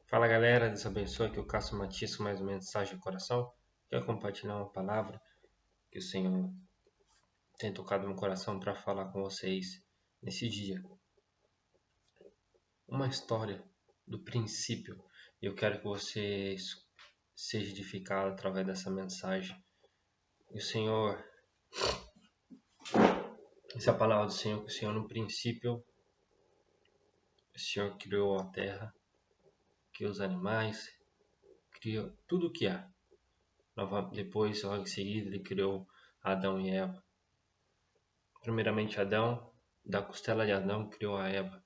Fala galera, Deus abençoe, aqui é o Cássio Matias com mais uma mensagem do coração. Quero compartilhar uma palavra que o Senhor tem tocado no meu coração para falar com vocês nesse dia. Uma história do princípio. Eu quero que vocês sejam edificados através dessa mensagem. E o Senhor, essa é a palavra do Senhor, que o Senhor no princípio, o Senhor criou a terra, criou os animais, criou tudo o que há. Depois, logo em seguida, ele criou Adão e Eva. Primeiramente Adão, da costela de Adão criou a Eva.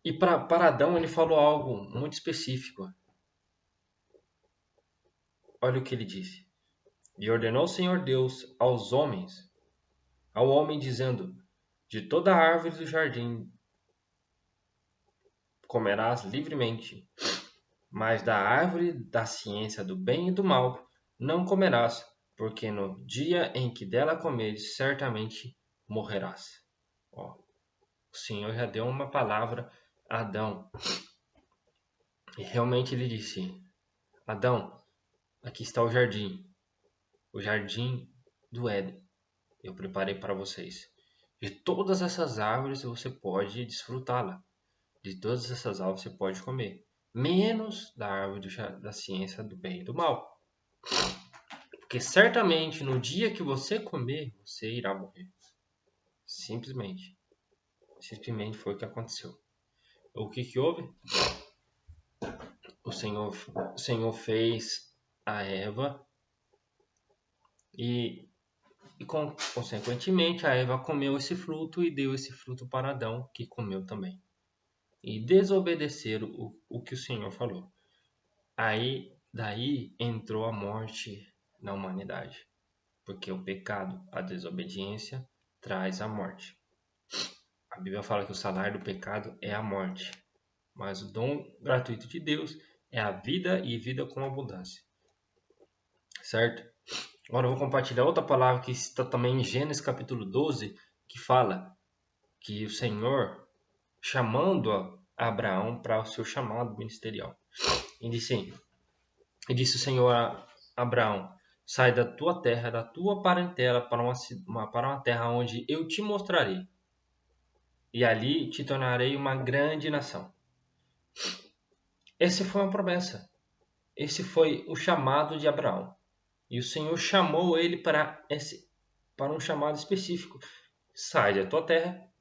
E para Adão ele falou algo muito específico. Olha o que ele disse. E ordenou o Senhor Deus ao homem dizendo: de toda árvore do jardim comerás livremente, mas da árvore da ciência do bem e do mal não comerás, porque no dia em que dela comeres, certamente morrerás. O Senhor já deu uma palavra a Adão. E realmente ele disse: Adão, aqui está o jardim do Éden. Eu preparei para vocês. De todas essas árvores você pode desfrutá-la. De todas essas árvores você pode comer. Menos da árvore da ciência do bem e do mal. Porque certamente no dia que você comer, você irá morrer. Simplesmente. Simplesmente foi o que aconteceu. O que houve? O Senhor fez a Eva e consequentemente a Eva comeu esse fruto e deu esse fruto para Adão, que comeu também. E desobedeceram o que o Senhor falou. Daí entrou a morte na humanidade, porque o pecado, a desobediência, traz a morte. A Bíblia fala que o salário do pecado é a morte, mas o dom gratuito de Deus é a vida e vida com abundância. Certo? Agora eu vou compartilhar outra palavra que está também em Gênesis capítulo 12, que fala que o Senhor chamando a Abraão para o seu chamado ministerial. E disse o Senhor a Abraão: sai da tua terra, da tua parentela, para uma terra onde eu te mostrarei. E ali te tornarei uma grande nação. Essa foi uma promessa. Esse foi o chamado de Abraão. E o Senhor chamou ele para um chamado específico. Sai da tua terra,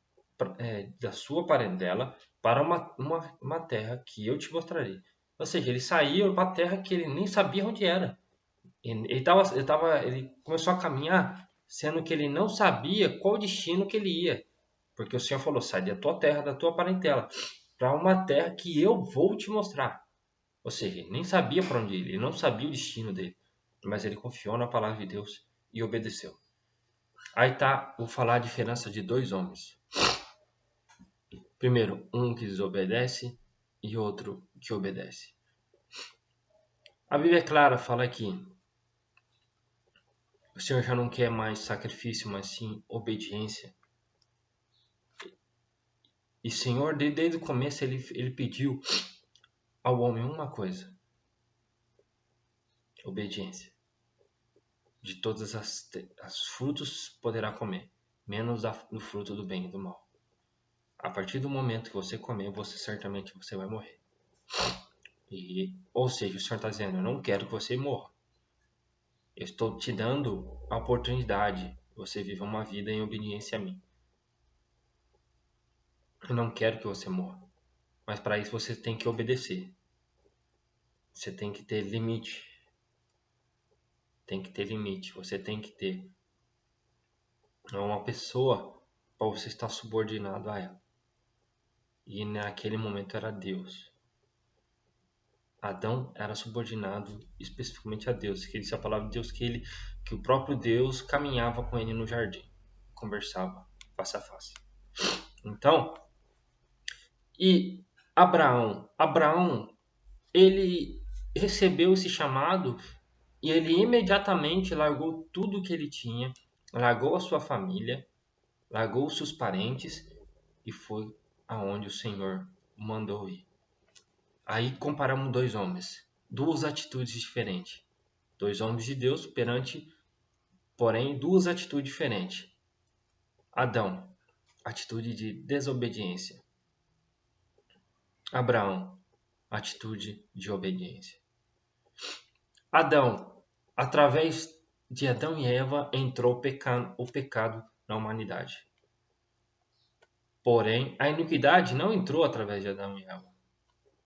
da sua parentela, para uma terra que eu te mostrarei. Ou seja, ele saiu para uma terra que ele nem sabia onde era. Ele começou a caminhar, sendo que ele não sabia qual destino que ele ia. Porque o Senhor falou: sai da tua terra, da tua parentela, para uma terra que eu vou te mostrar. Ou seja, ele nem sabia para onde ir, ele não sabia o destino dele. Mas ele confiou na palavra de Deus e obedeceu. Aí vou falar a diferença de dois homens. Primeiro, um que desobedece e outro que obedece. A Bíblia é clara, fala que o Senhor já não quer mais sacrifício, mas sim obediência. E o Senhor, desde o começo, ele pediu ao homem uma coisa: obediência. De todas as frutos poderá comer, menos do fruto do bem e do mal. A partir do momento que você comer, certamente você vai morrer. Ou seja, o Senhor está dizendo: eu não quero que você morra. Eu estou te dando a oportunidade de você viver uma vida em obediência a mim. Eu não quero que você morra. Mas para isso você tem que obedecer. Você tem que ter limite. Você tem que ter uma pessoa para você estar subordinado a ela. E naquele momento era Deus. Adão era subordinado especificamente a Deus, que disse a palavra de Deus que o próprio Deus caminhava com ele no jardim, conversava face a face. Então, e Abraão, ele recebeu esse chamado e ele imediatamente largou tudo que ele tinha, largou a sua família, largou os seus parentes e foi aonde o Senhor mandou ir. Aí comparamos dois homens, duas atitudes diferentes. Dois homens de Deus porém, duas atitudes diferentes. Adão, atitude de desobediência. Abraão, atitude de obediência. Adão, através de Adão e Eva entrou o pecado na humanidade. Porém, a iniquidade não entrou através de Adão e Eva,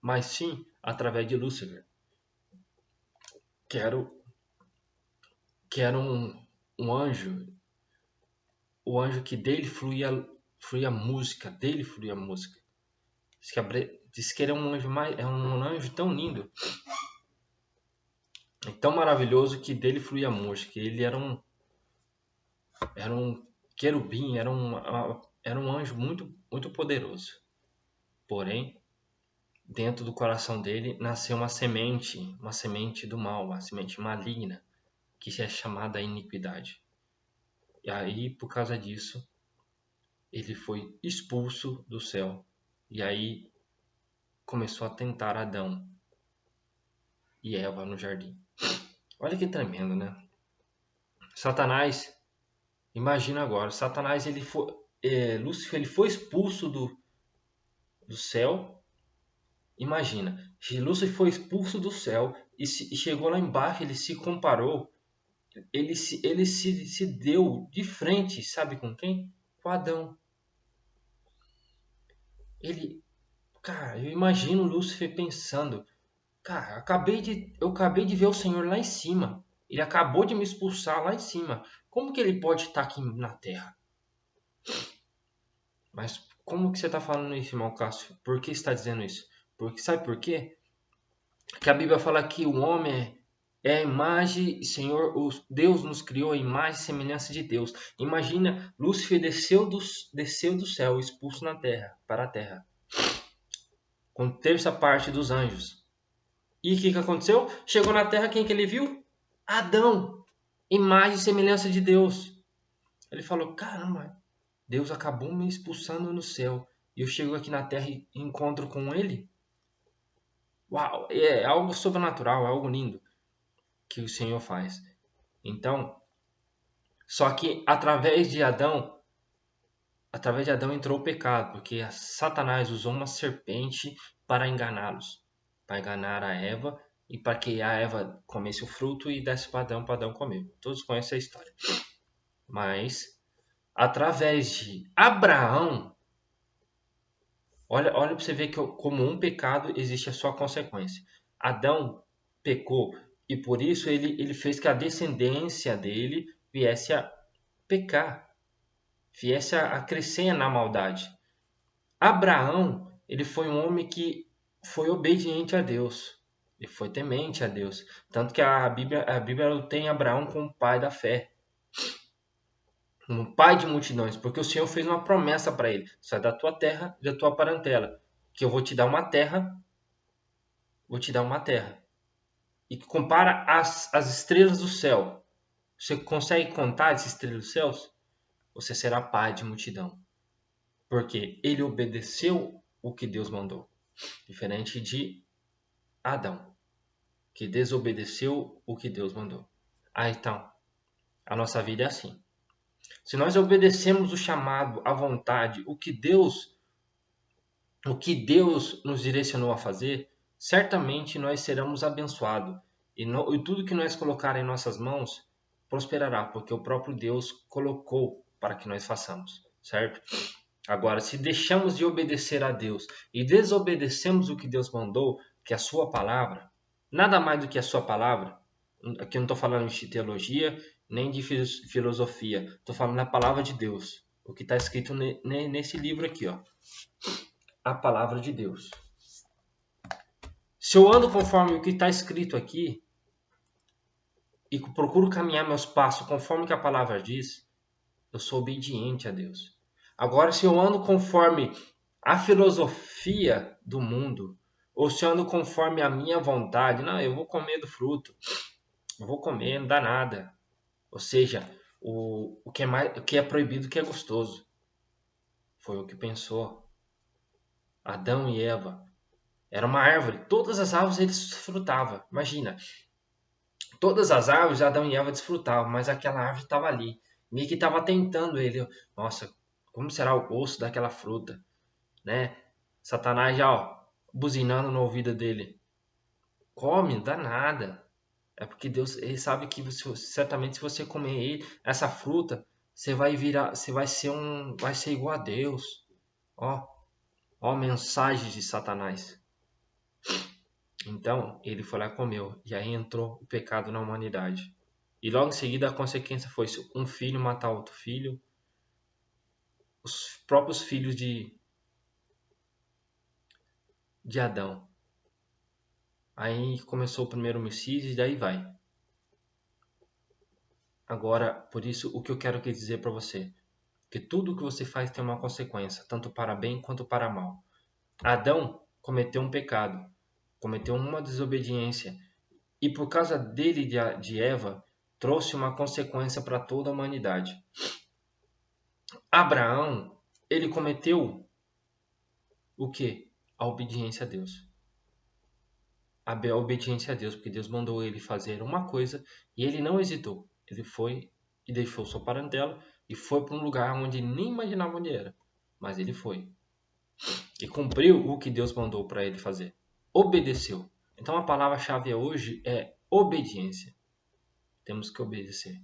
mas sim através de Lúcifer, que era um anjo, o anjo que dele fluía música, Diz que ele é um anjo tão lindo, e tão maravilhoso que dele fluía música. Ele era um querubim, era um anjo muito, muito poderoso. Porém, dentro do coração dele nasceu uma semente do mal, uma semente maligna, que é chamada iniquidade. E aí, por causa disso, ele foi expulso do céu. E aí começou a tentar Adão e Eva no jardim. Olha que tremendo, né? Satanás, imagina agora, Lúcifer ele foi expulso do céu. Imagina, Lúcifer foi expulso do céu e chegou lá embaixo, ele se comparou, ele se deu de frente, sabe com quem? Com Adão. Cara, eu imagino Lúcifer pensando, cara, eu acabei de ver o Senhor lá em cima, ele acabou de me expulsar lá em cima, como que ele pode estar aqui na terra? Mas como que você está falando isso, irmão Cássio? Por que você está dizendo isso? Sabe por quê? Porque a Bíblia fala que o homem é a imagem, Senhor, Deus nos criou a imagem e semelhança de Deus. Imagina, Lúcifer desceu do céu, expulso para a terra, com terça parte dos anjos. E o que aconteceu? Chegou na terra, quem que ele viu? Adão, imagem e semelhança de Deus. Ele falou, caramba, Deus acabou me expulsando no céu, e eu chego aqui na terra e encontro com ele? Uau, é algo sobrenatural, é algo lindo que o Senhor faz. Então, só que através de Adão entrou o pecado, porque Satanás usou uma serpente para enganá-los, para enganar a Eva e para que a Eva comesse o fruto e desse para Adão comer. Todos conhecem a história. Mas através de Abraão, olha para você ver que como um pecado existe a sua consequência. Adão pecou e por isso ele fez que a descendência dele viesse a pecar, viesse a crescer na maldade. Abraão, ele foi um homem que foi obediente a Deus, ele foi temente a Deus, tanto que a Bíblia tem Abraão como pai da fé, um pai de multidões, porque o Senhor fez uma promessa para ele: sai da tua terra e da tua parentela, que eu vou te dar uma terra, e que compara as estrelas do céu. Você consegue contar as estrelas dos céus? Você será pai de multidão. Porque ele obedeceu o que Deus mandou. Diferente de Adão, que desobedeceu o que Deus mandou. Então, a nossa vida é assim. Se nós obedecemos o chamado, a vontade, o que Deus nos direcionou a fazer, certamente nós seremos abençoados. E tudo que nós colocar em nossas mãos prosperará, porque o próprio Deus colocou para que nós façamos, certo? Agora, se deixamos de obedecer a Deus e desobedecemos o que Deus mandou, que é a sua palavra, nada mais do que a sua palavra, aqui eu não estou falando de teologia, nem de filosofia, estou falando da palavra de Deus, o que está escrito nesse livro aqui, ó, a palavra de Deus. Se eu ando conforme o que está escrito aqui, e procuro caminhar meus passos conforme que a palavra diz, eu sou obediente a Deus. Agora, se eu ando conforme a filosofia do mundo, ou se eu ando conforme a minha vontade, não, eu vou comer do fruto, eu vou comer, não dá nada. Ou seja, o que é proibido, o que é gostoso. Foi o que pensou Adão e Eva. Era uma árvore. Todas as árvores eles desfrutavam. Imagina. Todas as árvores Adão e Eva desfrutavam, mas aquela árvore estava ali. Meio que estava tentando ele. Nossa, como será o gosto daquela fruta, né? Satanás já, ó, buzinando no ouvido dele. Come, não dá nada. É porque Deus, ele sabe que certamente se você comer essa fruta, você vai virar, você vai ser igual a Deus. Ó, ó, mensagem de Satanás. Então, ele foi lá e comeu, e aí entrou o pecado na humanidade. E logo em seguida a consequência foi um filho matar outro filho, os próprios filhos de Adão. Aí começou o primeiro homicídio e daí vai. Agora, por isso, o que eu quero dizer para você, que tudo que você faz tem uma consequência, tanto para bem quanto para mal. Adão cometeu um pecado, cometeu uma desobediência, e por causa dele de Eva, trouxe uma consequência para toda a humanidade. Abraão, ele cometeu o quê? A obediência a Deus. A obediência a Deus, porque Deus mandou ele fazer uma coisa e ele não hesitou. Ele foi e deixou sua parentela e foi para um lugar onde nem imaginava onde era. Mas ele foi. E cumpriu o que Deus mandou para ele fazer. Obedeceu. Então a palavra-chave hoje é obediência. Temos que obedecer.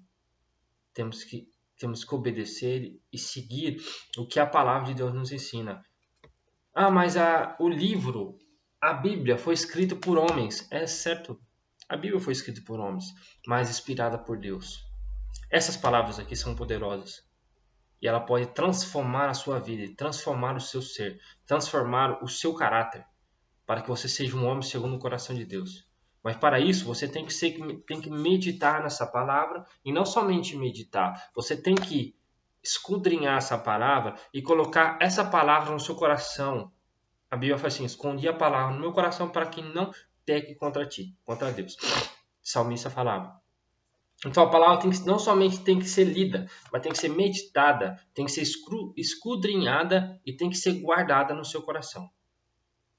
Temos que obedecer e seguir o que a palavra de Deus nos ensina. Ah, mas o livro, a Bíblia, foi escrito por homens. É certo. A Bíblia foi escrita por homens, mas inspirada por Deus. Essas palavras aqui são poderosas. E ela pode transformar a sua vida, transformar o seu ser, transformar o seu caráter, para que você seja um homem segundo o coração de Deus. Mas para isso, você tem que meditar nessa palavra, e não somente meditar, você tem que escudrinhar essa palavra e colocar essa palavra no seu coração. A Bíblia fala assim: escondi a palavra no meu coração para que não peque contra ti, contra Deus. O salmista falava. Então a palavra não somente tem que ser lida, mas tem que ser meditada, tem que ser escudrinhada e tem que ser guardada no seu coração,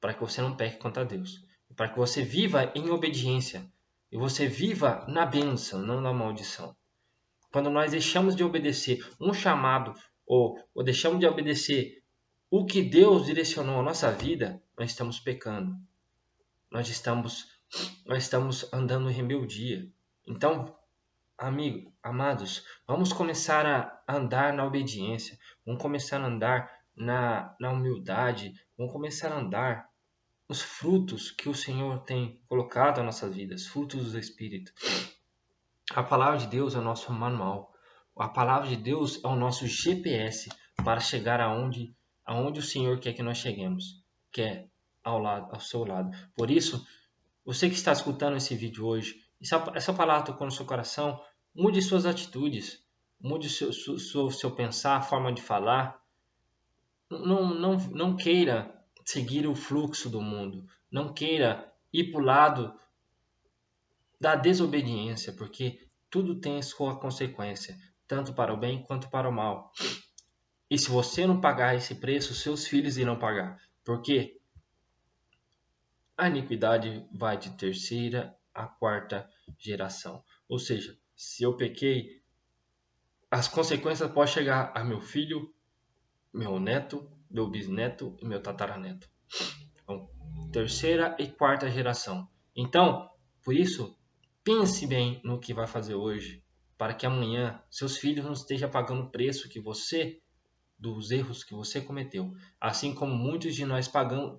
para que você não peque contra Deus, para que você viva em obediência e você viva na bênção, não na maldição. Quando nós deixamos de obedecer um chamado ou deixamos de obedecer o que Deus direcionou a nossa vida, nós estamos pecando. Nós estamos andando em rebeldia. Então, amados, vamos começar a andar na obediência. Vamos começar a andar na humildade. Vamos começar a andar nos frutos que o Senhor tem colocado nas nossas vidas, frutos do Espírito. A palavra de Deus é o nosso manual. A palavra de Deus é o nosso GPS para chegar aonde o Senhor quer que nós cheguemos, que é ao seu lado. Por isso, você que está escutando esse vídeo hoje, essa palavra tocou no seu coração, mude suas atitudes, mude seu pensar, a forma de falar. Não queira seguir o fluxo do mundo. Não queira ir para o lado da desobediência, porque tudo tem sua consequência, tanto para o bem quanto para o mal. E se você não pagar esse preço, seus filhos irão pagar. Porque a iniquidade vai de terceira a quarta geração. Ou seja, se eu pequei, as consequências podem chegar a meu filho, meu neto, meu bisneto e meu tataraneto. Então, terceira e quarta geração. Então, por isso, pense bem no que vai fazer hoje, para que amanhã seus filhos não estejam pagando o preço dos erros que você cometeu. Assim como muitos de nós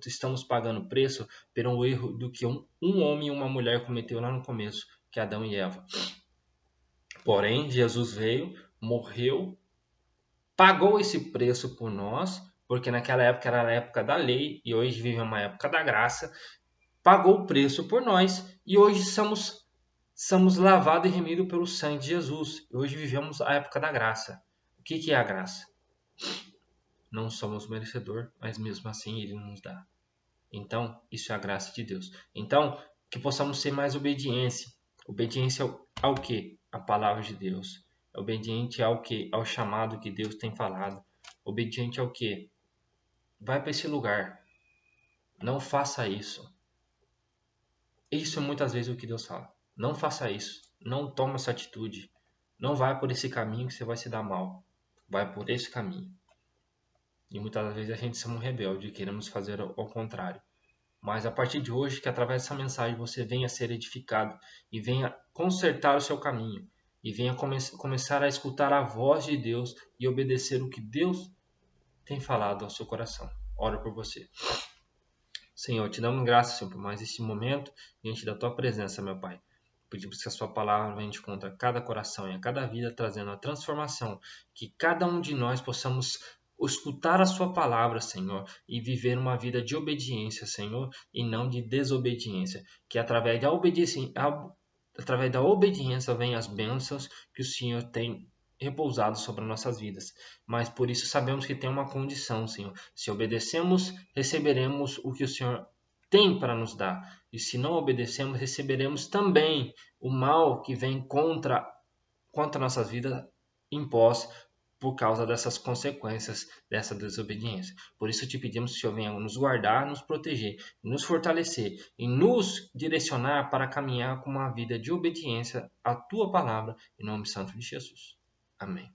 estamos pagando preço pelo erro do que um homem e uma mulher cometeu lá no começo, que é Adão e Eva. Porém, Jesus veio, morreu, pagou esse preço por nós, porque naquela época era a época da lei e hoje vive uma época da graça. Pagou o preço por nós e hoje somos lavados e remidos pelo sangue de Jesus. Hoje vivemos a época da graça. O que é a graça? Não somos merecedor, mas mesmo assim Ele nos dá. Então, isso é a graça de Deus. Então, que possamos ser mais obedientes. Obediência ao quê? A palavra de Deus. Obediente ao quê? Ao chamado que Deus tem falado. Obediente ao quê? Vai para esse lugar. Não faça isso. Isso é muitas vezes o que Deus fala. Não faça isso. Não tome essa atitude. Não vai por esse caminho que você vai se dar mal. Vai por esse caminho. E muitas vezes a gente somos rebelde e queremos fazer ao contrário. Mas a partir de hoje, que através dessa mensagem você venha ser edificado e venha consertar o seu caminho e venha começar a escutar a voz de Deus e obedecer o que Deus tem falado ao seu coração. Oro por você. Senhor, te damos graças, Senhor, por mais este momento diante da tua presença, meu Pai. Pedimos que a sua palavra venha de contra cada coração e a cada vida, trazendo a transformação, que cada um de nós possamos escutar a sua palavra, Senhor, e viver uma vida de obediência, Senhor, e não de desobediência. Que através da obediência venham as bênçãos que o Senhor tem repousado sobre nossas vidas. Mas por isso sabemos que tem uma condição, Senhor. Se obedecemos, receberemos o que o Senhor tem para nos dar. E se não obedecemos, receberemos também o mal que vem contra nossas vidas impós por causa dessas consequências dessa desobediência. Por isso te pedimos que o Senhor venha nos guardar, nos proteger, nos fortalecer e nos direcionar para caminhar com uma vida de obediência à tua palavra, em nome santo de Jesus. Amém.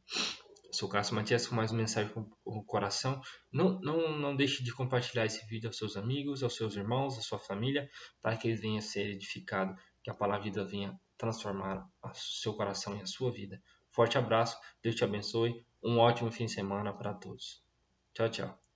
Eu sou o Cássio Matias com mais uma mensagem com o coração. Não deixe de compartilhar esse vídeo aos seus amigos, aos seus irmãos, à sua família, para que eles venham a ser edificados, que a palavra de Deus venha transformar o seu coração e a sua vida. Forte abraço, Deus te abençoe, um ótimo fim de semana para todos. Tchau, tchau.